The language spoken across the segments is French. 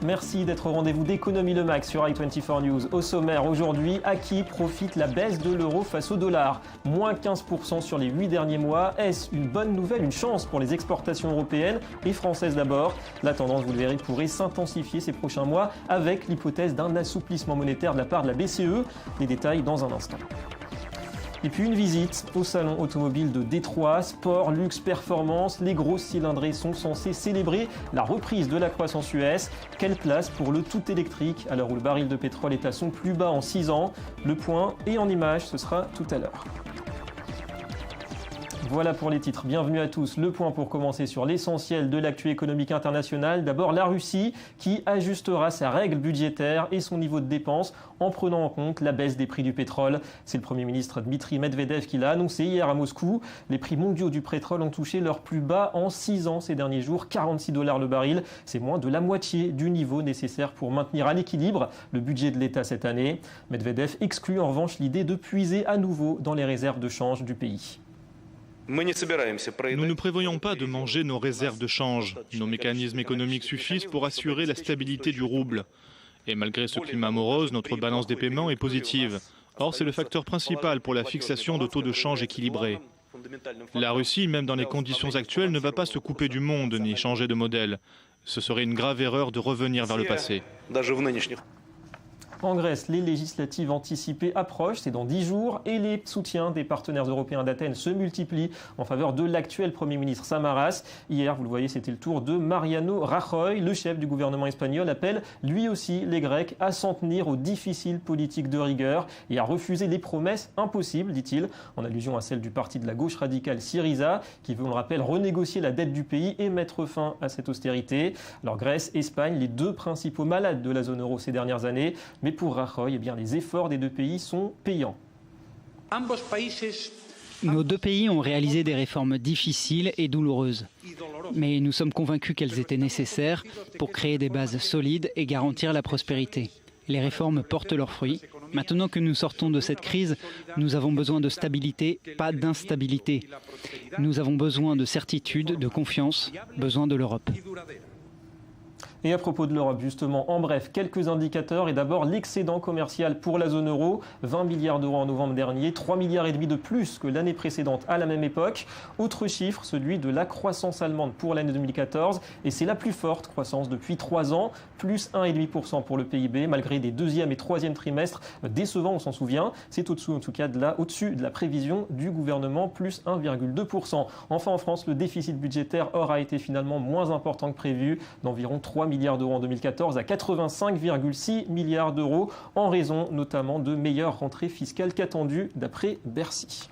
Merci d'être au rendez-vous d'Économie Le Max sur i24 News. Au sommaire aujourd'hui, à qui profite la baisse de l'euro face au dollar ? Moins 15% sur les 8 derniers mois. Est-ce une bonne nouvelle, une chance pour les exportations européennes et françaises d'abord ? La tendance, vous le verrez, pourrait s'intensifier ces prochains mois avec l'hypothèse d'un assouplissement monétaire de la part de la BCE. Les détails dans un instant. Et puis une visite au salon automobile de Détroit, sport, luxe, performance. Les grosses cylindrées sont censées célébrer la reprise de la croissance US. Quelle place pour le tout électrique à l'heure où le baril de pétrole est à son plus bas en 6 ans ? Le point et en images, ce sera tout à l'heure. Voilà pour les titres. Bienvenue à tous. Le point pour commencer sur l'essentiel de l'actu économique international. D'abord, la Russie qui ajustera sa règle budgétaire et son niveau de dépenses en prenant en compte la baisse des prix du pétrole. C'est le Premier ministre Dmitry Medvedev qui l'a annoncé hier à Moscou. Les prix mondiaux du pétrole ont touché leur plus bas en 6 ans ces derniers jours, $46 le baril. C'est moins de la moitié du niveau nécessaire pour maintenir à l'équilibre le budget de l'État cette année. Medvedev exclut en revanche l'idée de puiser à nouveau dans les réserves de change du pays. Nous ne prévoyons pas de manger nos réserves de change. Nos mécanismes économiques suffisent pour assurer la stabilité du rouble. Et malgré ce climat morose, notre balance des paiements est positive. Or, c'est le facteur principal pour la fixation de taux de change équilibrés. La Russie, même dans les conditions actuelles, ne va pas se couper du monde ni changer de modèle. Ce serait une grave erreur de revenir vers le passé. En Grèce, les législatives anticipées approchent, c'est dans 10 jours, et les soutiens des partenaires européens d'Athènes se multiplient en faveur de l'actuel Premier ministre Samaras. Hier, vous le voyez, c'était le tour de Mariano Rajoy. Le chef du gouvernement espagnol appelle lui aussi les Grecs à s'en tenir aux difficiles politiques de rigueur et à refuser les promesses impossibles, dit-il, en allusion à celle du parti de la gauche radicale Syriza, qui veut, on le rappelle, renégocier la dette du pays et mettre fin à cette austérité. Alors Grèce, Espagne, les deux principaux malades de la zone euro ces dernières années, mais pour Rajoy, les efforts des deux pays sont payants. Nos deux pays ont réalisé des réformes difficiles et douloureuses. Mais nous sommes convaincus qu'elles étaient nécessaires pour créer des bases solides et garantir la prospérité. Les réformes portent leurs fruits. Maintenant que nous sortons de cette crise, nous avons besoin de stabilité, pas d'instabilité. Nous avons besoin de certitude, de confiance, besoin de l'Europe. Et à propos de l'Europe, justement, en bref, quelques indicateurs. Et d'abord, l'excédent commercial pour la zone euro, 20 milliards d'euros en novembre dernier, 3,5 milliards de plus que l'année précédente à la même époque. Autre chiffre, celui de la croissance allemande pour l'année 2014. Et c'est la plus forte croissance depuis 3 ans, plus 1,5% pour le PIB, malgré des deuxième et troisième trimestres décevants, on s'en souvient. C'est au-dessous, en tout cas, au-dessus de la prévision du gouvernement, plus 1,2%. Enfin, en France, le déficit budgétaire aura été finalement moins important que prévu, d'environ 3 milliards d'euros en 2014 à 85,6 milliards d'euros, en raison notamment de meilleures rentrées fiscales qu'attendues d'après Bercy.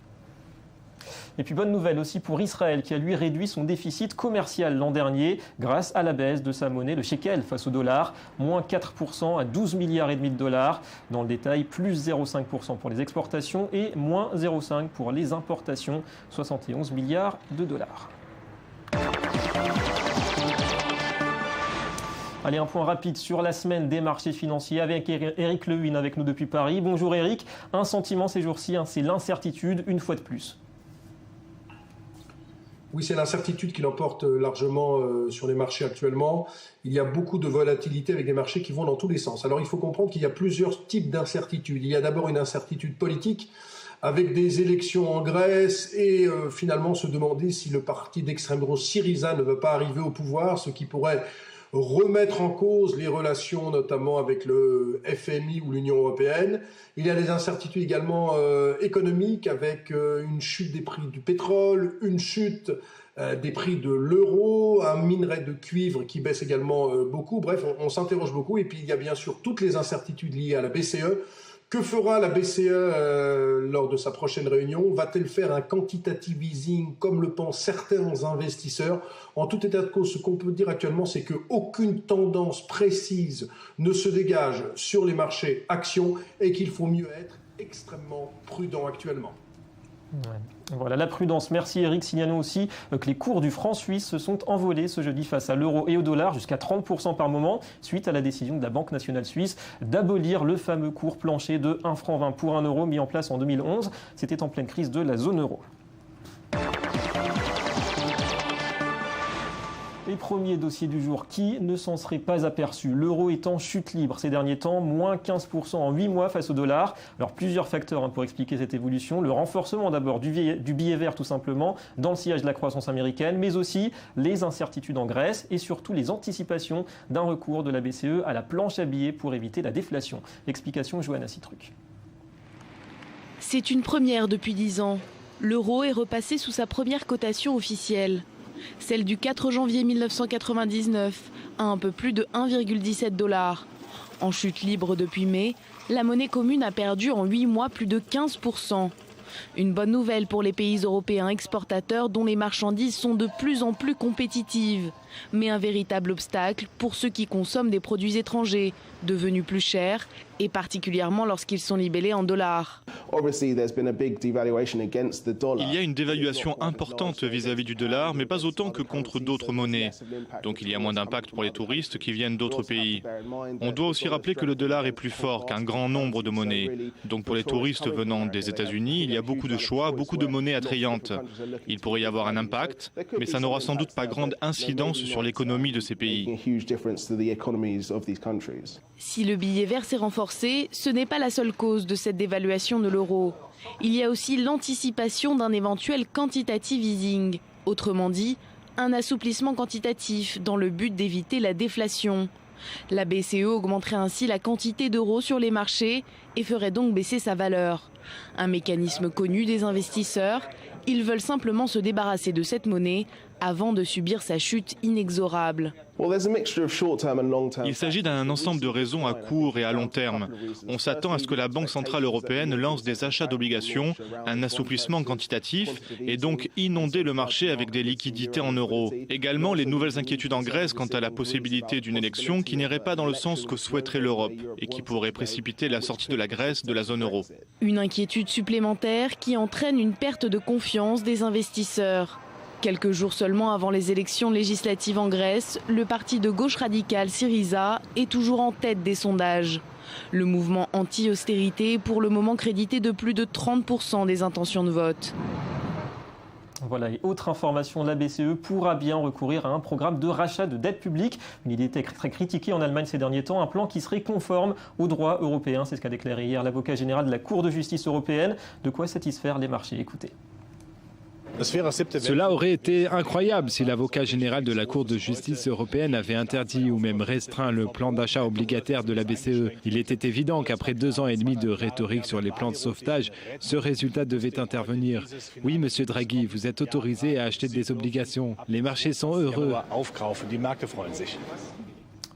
Et puis bonne nouvelle aussi pour Israël qui a lui réduit son déficit commercial l'an dernier grâce à la baisse de sa monnaie, le shekel face au dollar, moins 4% à 12,5 milliards de dollars. Dans le détail, plus 0,5% pour les exportations et moins 0,5% pour les importations, 71 milliards de dollars. Allez, un point rapide sur la semaine des marchés financiers avec Eric Lehouine avec nous depuis Paris. Bonjour Eric, un sentiment ces jours-ci, c'est l'incertitude une fois de plus. Oui, c'est l'incertitude qui l'emporte largement sur les marchés actuellement. Il y a beaucoup de volatilité avec des marchés qui vont dans tous les sens. Alors il faut comprendre qu'il y a plusieurs types d'incertitudes. Il y a d'abord une incertitude politique avec des élections en Grèce et finalement se demander si le parti d'extrême droite Syriza ne veut pas arriver au pouvoir, ce qui pourrait remettre en cause les relations notamment avec le FMI ou l'Union européenne. Il y a des incertitudes également économiques avec une chute des prix du pétrole, une chute des prix de l'euro, un minerai de cuivre qui baisse également beaucoup. Bref, on s'interroge beaucoup. Et puis il y a bien sûr toutes les incertitudes liées à la BCE. Que fera la BCE lors de sa prochaine réunion? Va-t-elle faire un quantitative easing comme le pensent certains investisseurs? En tout état de cause, ce qu'on peut dire actuellement, c'est qu'aucune tendance précise ne se dégage sur les marchés actions et qu'il faut mieux être extrêmement prudent actuellement. Ouais. Voilà, la prudence. Merci Eric. Signalons aussi que les cours du franc suisse se sont envolés ce jeudi face à l'euro et au dollar jusqu'à 30% par moment suite à la décision de la Banque nationale suisse d'abolir le fameux cours plancher de 1 franc 20 pour 1 euro mis en place en 2011. C'était en pleine crise de la zone euro. Les premiers dossiers du jour, qui ne s'en serait pas aperçu? L'euro est en chute libre ces derniers temps, moins 15% en 8 mois face au dollar. Alors plusieurs facteurs pour expliquer cette évolution. Le renforcement d'abord du billet vert tout simplement, dans le sillage de la croissance américaine, mais aussi les incertitudes en Grèce et surtout les anticipations d'un recours de la BCE à la planche à billets pour éviter la déflation. Explication Johanna Citruc. C'est une première depuis 10 ans. L'euro est repassé sous sa première cotation officielle. Celle du 4 janvier 1999, à un peu plus de 1,17 $. En chute libre depuis mai, la monnaie commune a perdu en 8 mois plus de 15%. Une bonne nouvelle pour les pays européens exportateurs dont les marchandises sont de plus en plus compétitives. Mais un véritable obstacle pour ceux qui consomment des produits étrangers, devenus plus chers, et particulièrement lorsqu'ils sont libellés en dollars. Il y a une dévaluation importante vis-à-vis du dollar, mais pas autant que contre d'autres monnaies. Donc il y a moins d'impact pour les touristes qui viennent d'autres pays. On doit aussi rappeler que le dollar est plus fort qu'un grand nombre de monnaies. Donc pour les touristes venant des États-Unis, il y a beaucoup de choix, beaucoup de monnaies attrayantes. Il pourrait y avoir un impact, mais ça n'aura sans doute pas grande incidence sur l'économie de ces pays. Si le billet vert s'est renforcé, ce n'est pas la seule cause de cette dévaluation de l'euro. Il y a aussi l'anticipation d'un éventuel quantitative easing, autrement dit, un assouplissement quantitatif dans le but d'éviter la déflation. La BCE augmenterait ainsi la quantité d'euros sur les marchés et ferait donc baisser sa valeur. Un mécanisme connu des investisseurs, ils veulent simplement se débarrasser de cette monnaie avant de subir sa chute inexorable. Il s'agit d'un ensemble de raisons à court et à long terme. On s'attend à ce que la Banque centrale européenne lance des achats d'obligations, un assouplissement quantitatif et donc inonder le marché avec des liquidités en euros. Également, les nouvelles inquiétudes en Grèce quant à la possibilité d'une élection qui n'irait pas dans le sens que souhaiterait l'Europe et qui pourrait précipiter la sortie de la Grèce de la zone euro. Une inquiétude supplémentaire qui entraîne une perte de confiance des investisseurs. Quelques jours seulement avant les élections législatives en Grèce, le parti de gauche radicale Syriza est toujours en tête des sondages. Le mouvement anti-austérité est pour le moment crédité de plus de 30% des intentions de vote. Voilà, et autre information, la BCE pourra bien recourir à un programme de rachat de dette publique. Une idée très critiquée en Allemagne ces derniers temps, un plan qui serait conforme au droit européen. C'est ce qu'a déclaré hier l'avocat général de la Cour de justice européenne. De quoi satisfaire les marchés. Écoutez. Cela aurait été incroyable si l'avocat général de la Cour de justice européenne avait interdit ou même restreint le plan d'achat obligataire de la BCE. Il était évident qu'après 2 ans et demi de rhétorique sur les plans de sauvetage, ce résultat devait intervenir. Oui, monsieur Draghi, vous êtes autorisé à acheter des obligations. Les marchés sont heureux.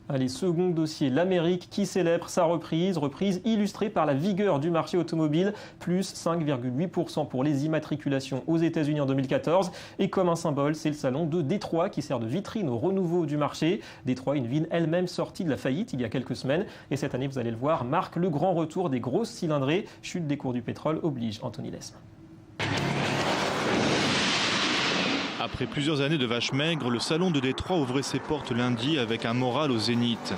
Allez, second dossier, l'Amérique qui célèbre sa reprise illustrée par la vigueur du marché automobile, plus 5,8% pour les immatriculations aux États-Unis en 2014. Et comme un symbole, c'est le salon de Détroit qui sert de vitrine au renouveau du marché. Détroit, une ville elle-même sortie de la faillite il y a quelques semaines. Et cette année, vous allez le voir, marque le grand retour des grosses cylindrées. Chute des cours du pétrole oblige. Anthony Lesme. Après plusieurs années de vaches maigres, le salon de Détroit ouvrait ses portes lundi avec un moral au zénith.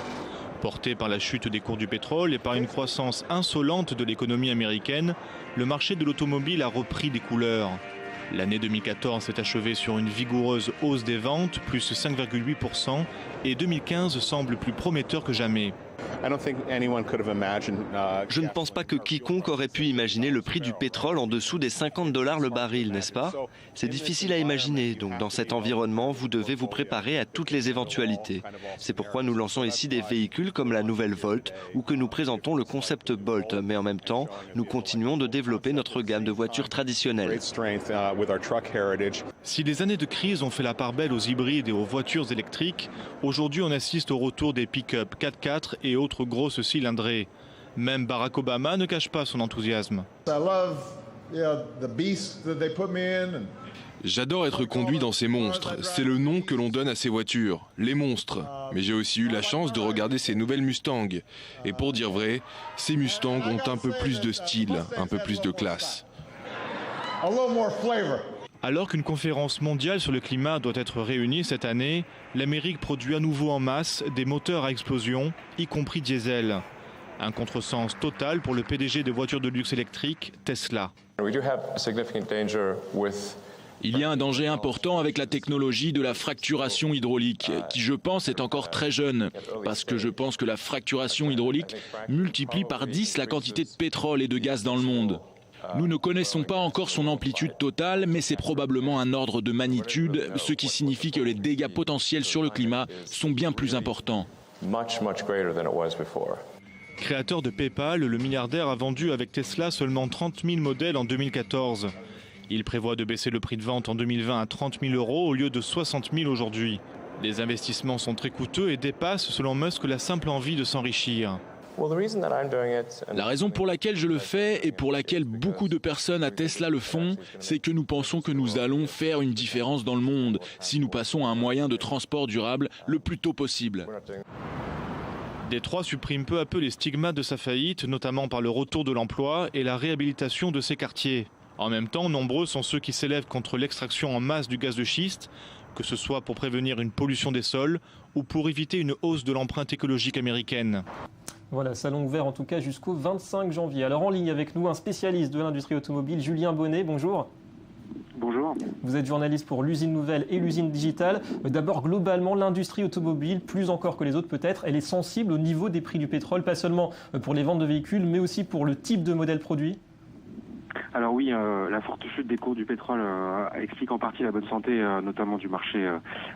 Porté par la chute des cours du pétrole et par une croissance insolente de l'économie américaine, le marché de l'automobile a repris des couleurs. L'année 2014 s'est achevée sur une vigoureuse hausse des ventes, plus 5,8%, et 2015 semble plus prometteur que jamais. Je ne pense pas que quiconque aurait pu imaginer le prix du pétrole en dessous des $50 le baril, n'est-ce pas? C'est difficile à imaginer, donc dans cet environnement, vous devez vous préparer à toutes les éventualités. C'est pourquoi nous lançons ici des véhicules comme la nouvelle Volt ou que nous présentons le concept Bolt, mais en même temps, nous continuons de développer notre gamme de voitures traditionnelles. Si les années de crise ont fait la part belle aux hybrides et aux voitures électriques, aujourd'hui on assiste au retour des pick-up 4x4 et autres grosses cylindrées. Même Barack Obama ne cache pas son enthousiasme. J'adore être conduit dans ces monstres. C'est le nom que l'on donne à ces voitures, les monstres. Mais j'ai aussi eu la chance de regarder ces nouvelles Mustang. Et pour dire vrai, ces Mustangs ont un peu plus de style, un peu plus de classe. Alors qu'une conférence mondiale sur le climat doit être réunie cette année, l'Amérique produit à nouveau en masse des moteurs à explosion, y compris diesel. Un contresens total pour le PDG de voitures de luxe électriques, Tesla. Il y a un danger important avec la technologie de la fracturation hydraulique, qui je pense est encore très jeune, parce que je pense que la fracturation hydraulique multiplie par 10 la quantité de pétrole et de gaz dans le monde. Nous ne connaissons pas encore son amplitude totale, mais c'est probablement un ordre de magnitude, ce qui signifie que les dégâts potentiels sur le climat sont bien plus importants. Créateur de PayPal, le milliardaire a vendu avec Tesla seulement 30 000 modèles en 2014. Il prévoit de baisser le prix de vente en 2020 à 30 000 € au lieu de 60 000 aujourd'hui. Les investissements sont très coûteux et dépassent, selon Musk, la simple envie de s'enrichir. La raison pour laquelle je le fais et pour laquelle beaucoup de personnes à Tesla le font, c'est que nous pensons que nous allons faire une différence dans le monde si nous passons à un moyen de transport durable le plus tôt possible. Détroit supprime peu à peu les stigmates de sa faillite, notamment par le retour de l'emploi et la réhabilitation de ses quartiers. En même temps, nombreux sont ceux qui s'élèvent contre l'extraction en masse du gaz de schiste, que ce soit pour prévenir une pollution des sols ou pour éviter une hausse de l'empreinte écologique américaine. Voilà, salon ouvert en tout cas jusqu'au 25 janvier. Alors en ligne avec nous, un spécialiste de l'industrie automobile, Julien Bonnet, bonjour. Bonjour. Vous êtes journaliste pour l'usine nouvelle et l'usine digitale. D'abord, globalement, l'industrie automobile, plus encore que les autres peut-être, elle est sensible au niveau des prix du pétrole, pas seulement pour les ventes de véhicules, mais aussi pour le type de modèle produit. Alors oui, la forte chute des cours du pétrole explique en partie la bonne santé, notamment du marché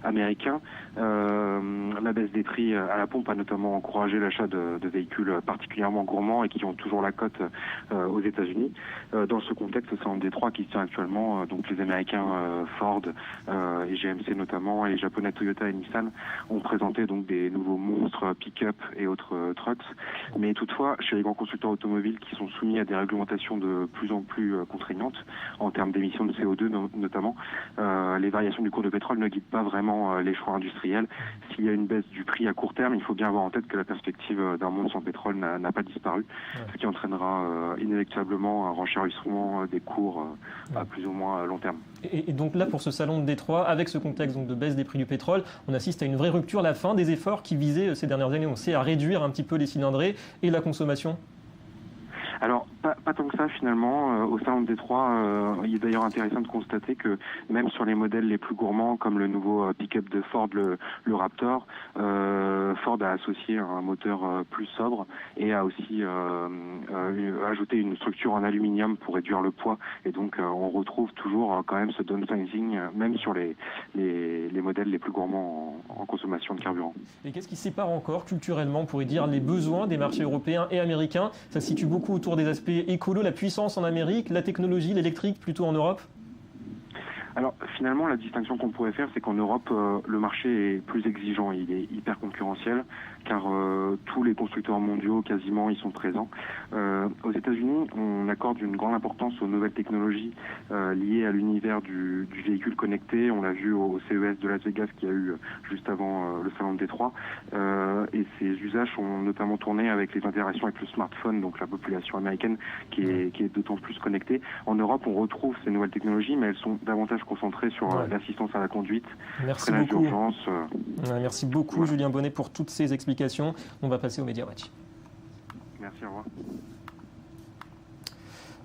américain. La baisse des prix à la pompe a notamment encouragé l'achat de véhicules particulièrement gourmands et qui ont toujours la cote aux États-Unis. Dans ce contexte, c'est en Détroit qui tient actuellement donc les Américains Ford et GMC notamment, et les Japonais Toyota et Nissan ont présenté donc des nouveaux monstres pick-up et autres trucks. Mais toutefois, chez les grands constructeurs automobiles qui sont soumis à des réglementations de plus en plus contraignantes en termes d'émissions de CO2 notamment, les variations du cours de pétrole ne guident pas vraiment les choix industriels. S'il y a une baisse du prix à court terme, il faut bien avoir en tête que la perspective d'un monde sans pétrole n'a pas disparu, ce qui entraînera inéluctablement un renchérissement des cours à plus ou moins long terme. Et donc là, pour ce salon de Détroit, avec ce contexte donc de baisse des prix du pétrole, on assiste à une vraie rupture, la fin des efforts qui visaient ces dernières années, on sait, à réduire un petit peu les cylindrées et la consommation. Alors, pas tant que ça finalement. Au salon de Détroit, il est d'ailleurs intéressant de constater que même sur les modèles les plus gourmands, comme le nouveau pick-up de Ford, le Raptor, Ford a associé un moteur plus sobre et a aussi ajouté une structure en aluminium pour réduire le poids. Et donc, on retrouve toujours quand même ce downsizing, même sur les modèles les plus gourmands en consommation de carburant. Et qu'est-ce qui sépare encore culturellement, on pourrait dire, les besoins des marchés européens et américains? Ça se situe beaucoup autour des aspects écolo, la puissance en Amérique, la technologie, l'électrique plutôt en Europe? Alors finalement, la distinction qu'on pourrait faire, c'est qu'en Europe, le marché est plus exigeant, il est hyper concurrentiel, car tous les constructeurs mondiaux, quasiment, ils sont présents. Aux États-Unis, on accorde une grande importance aux nouvelles technologies liées à l'univers du véhicule connecté. On l'a vu au CES de Las Vegas qui a eu juste avant le salon de Détroit. Et ces usages sont notamment tournés avec les interactions avec le smartphone, donc la population américaine qui est d'autant plus connectée. En Europe, on retrouve ces nouvelles technologies, mais elles sont davantage concentrées sur l'assistance à la conduite, freinage d'urgence. Merci beaucoup Julien Bonnet pour toutes ces explications. On va passer au Media Watch. Merci, au revoir.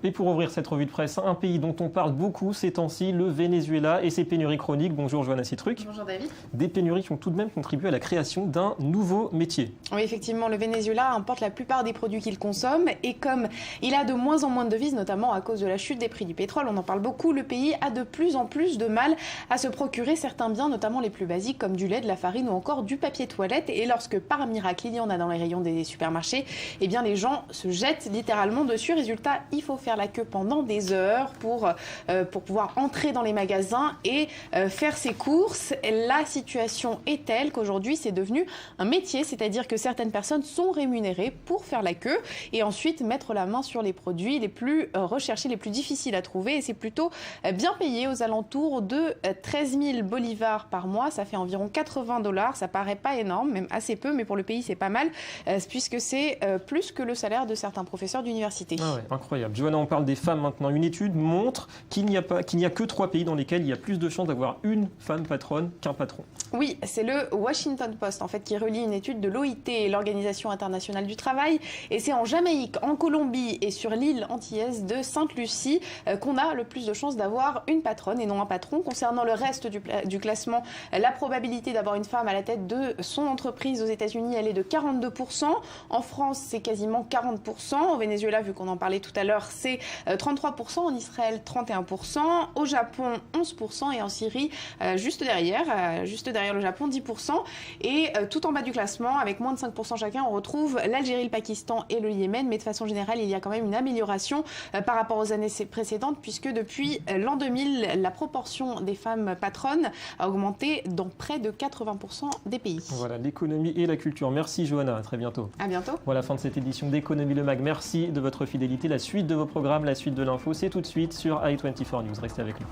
Et pour ouvrir cette revue de presse, un pays dont on parle beaucoup ces temps-ci, le Venezuela et ses pénuries chroniques. Bonjour Johanna Citruc. Bonjour David. Des pénuries qui ont tout de même contribué à la création d'un nouveau métier. Oui, effectivement, le Venezuela importe la plupart des produits qu'il consomme et comme il a de moins en moins de devises, notamment à cause de la chute des prix du pétrole, on en parle beaucoup, le pays a de plus en plus de mal à se procurer certains biens, notamment les plus basiques comme du lait, de la farine ou encore du papier toilette. Et lorsque par miracle il y en a dans les rayons des supermarchés, eh bien les gens se jettent littéralement dessus. Résultat, il faut faire la queue pendant des heures pour pouvoir entrer dans les magasins et faire ses courses. La situation est telle qu'aujourd'hui c'est devenu un métier, c'est-à-dire que certaines personnes sont rémunérées pour faire la queue et ensuite mettre la main sur les produits les plus recherchés, les plus difficiles à trouver, et c'est plutôt bien payé, aux alentours de 13 000 bolivars par mois, ça fait environ 80 $, ça paraît pas énorme, même assez peu, mais pour le pays c'est pas mal puisque c'est plus que le salaire de certains professeurs d'université. Ah ouais, incroyable. Johanna Johanna, on parle des femmes maintenant. Une étude montre qu'il n'y a que 3 pays dans lesquels il y a plus de chances d'avoir une femme patronne qu'un patron. Oui, c'est le Washington Post en fait qui relie une étude de l'OIT, l'Organisation internationale du travail, et c'est en Jamaïque, en Colombie et sur l'île antillaise de Sainte-Lucie qu'on a le plus de chances d'avoir une patronne et non un patron. Concernant le reste du classement, la probabilité d'avoir une femme à la tête de son entreprise aux États-Unis, elle est de 42%. En France, c'est quasiment 40%. Au Venezuela, vu qu'on en parlait tout à l'heure, c'est 33%. En Israël, 31%. Au Japon, 11%. Et en Syrie, juste derrière le Japon, 10%. Et tout en bas du classement, avec moins de 5% chacun, on retrouve l'Algérie, le Pakistan et le Yémen. Mais de façon générale, il y a quand même une amélioration par rapport aux années précédentes, puisque depuis l'an 2000, la proportion des femmes patronnes a augmenté dans près de 80% des pays. Voilà, l'économie et la culture. Merci Johanna, à très bientôt. À bientôt. Voilà, fin de cette édition d'Économie Le Mag. Merci de votre fidélité. La suite de vos programmes, la suite de l'info, c'est tout de suite sur i24 News. Restez avec nous.